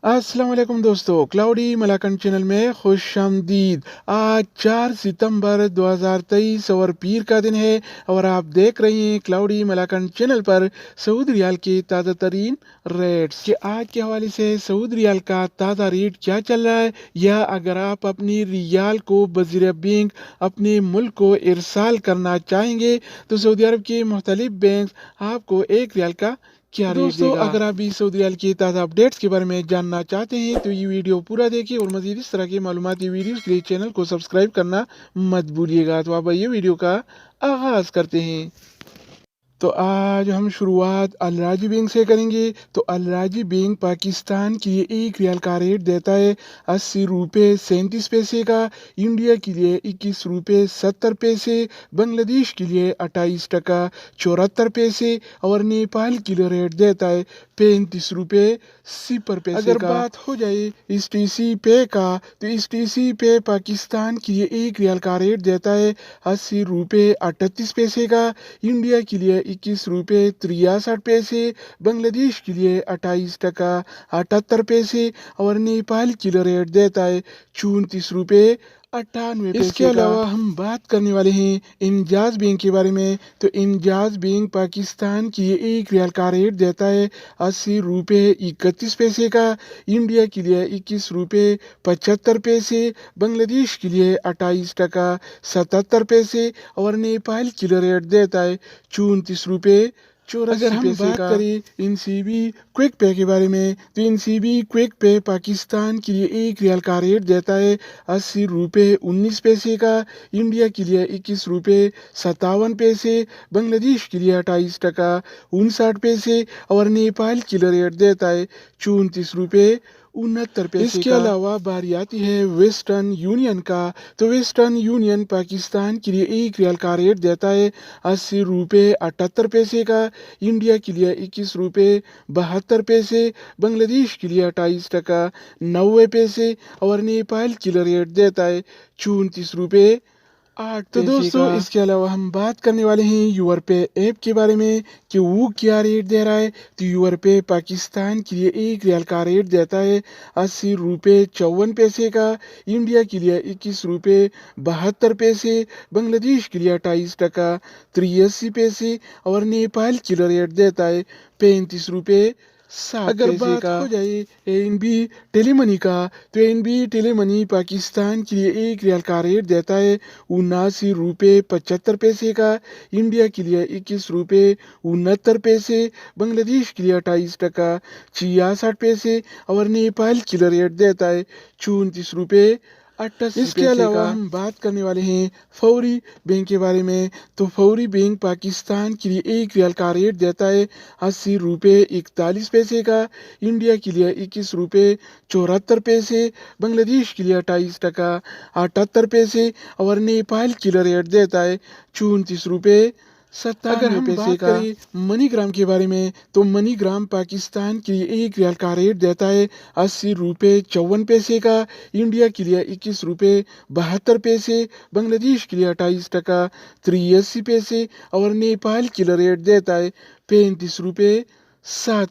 अस्सलाम वालेकुम दोस्तों, क्लाउडी मलाकन चैनल में खुश आमदीद। आज 4 सितंबर 2023 और पीर का दिन है और आप देख रहे हैं क्लाउडी मलाकन चैनल पर सऊदी रियाल के ताज़ा तरीन रेट्स कि आज के हवाले से सऊदी रियाल का ताज़ा रेट क्या चल रहा है, या अगर आप अपनी रियाल को बज़ीर बैंक अपने मुल्क को इरसाल करना चाहेंगे तो सऊदी अरब के मुख्तलिफ बैंक आपको एक रियाल का क्या रेट दोस्तों देगा। अगर आप भी सऊदी रियाल की ताज़ा अपडेट्स के बारे में जानना चाहते हैं तो ये वीडियो पूरा देखिए और मज़ीद इस तरह की मालूमाती वीडियोस के लिए चैनल को सब्सक्राइब करना मत भूलिएगा। तो आप ये वीडियो का आगाज़ करते हैं। तो आज हम शुरुआत अल राजी बैंक से करेंगे। तो अल राजी बैंक पाकिस्तान के लिए एक रियाल का रेट देता है 80 रुपये 37 पैसे का, इंडिया के लिए 21 रुपये 70 पैसे, बांग्लादेश के लिए 28 टका 74 पैसे और नेपाल के लिए रेट देता है 35 रुपये 0 पैसे अगर का। बात हो जाए इस टीसी पे का तो इस टीसी पे पाकिस्तान के लिए एक रियाल का रेट देता है 80 रुपये 38 पैसे का, इंडिया के लिए 21 रुपये 63 पैसे, बांग्लादेश के लिए 28 टका 78 पैसे और नेपाल के लिए रेट देता है 34 रुपये 98 पैसे। इसके अलावा हम बात करने वाले हैं इंजाज बैंक के बारे में। तो इंजाज बैंक पाकिस्तान के लिए एक रियाल का रेट देता है 80 रुपये 31 पैसे का, इंडिया के लिए 21 रुपये 75 पैसे, बांग्लादेश के लिए 28 टका 77 पैसे और नेपाल के लिए रेट देता है 34 रुपये 84 अगर हम बात करें इनसीबी क्विक पे के बारे में तो इनसीबी क्विक पे पाकिस्तान के लिए एक रियाल का रेट देता है 80 रुपये 19 पैसे का, इंडिया के लिए 21 रुपये 57 पैसे, बांग्लादेश के लिए 28 टका 59 पैसे और नेपाल के लिए रेट देता है 34 रुपये 69 पैसे। इसके अलावा बारी आती है वेस्टर्न यूनियन का। तो वेस्टर्न यूनियन पाकिस्तान के लिए एक रियाल का रेट देता है 80 रुपये 78 पैसे का, इंडिया के लिए 21 रुपये 72 पैसे, बांग्लादेश के लिए 28 टका 90 पैसे और नेपाल के लिए रेट देता है 34 रुपये 8 तो दोस्तों इसके अलावा हम बात करने वाले हैं यूर पे ऐप के बारे में कि वो क्या रेट दे रहा है। तो यूर पे पाकिस्तान के लिए एक रियाल का रेट देता है 80 रुपये 54 पैसे का, इंडिया के लिए 21 रुपये 72 पैसे, बांग्लादेश के लिए 28 टका 83 पैसे और नेपाल के लिए रेट देता है 35 रुपये 7 अगर बात हो जाए एनबी टेलीमनी का तो एनबी टेलीमनी पाकिस्तान के लिए एक रियाल का रेट देता है 79 रुपये 75 पैसे का, इंडिया के लिए 21 रुपये 69 पैसे, बांग्लादेश के लिए 28 टका 66 पैसे और नेपाल के लिए रेट देता है 34 रुपये 88। इसके अलावा हम बात करने वाले हैं फौरी बैंक के बारे में। तो फौरी बैंक पाकिस्तान के लिए एक रियाल का रेट देता है 80 रुपये 41 पैसे का, इंडिया के लिए 21 रुपये 74 पैसे, बांग्लादेश के लिए 28 टका 78 पैसे और नेपाल के लिए रेट देता है 34 रुपये 97 पैसे का। मनीग्राम के बारे में तो मनीग्राम पाकिस्तान के लिए एक रियाल का रेट देता है 80 रुपये 54 पैसे का, इंडिया के लिए 21 रुपये 72 पैसे, बांग्लादेश के लिए 28 टका 83 पैसे और नेपाल के लिए रेट देता है 35 रुपये 7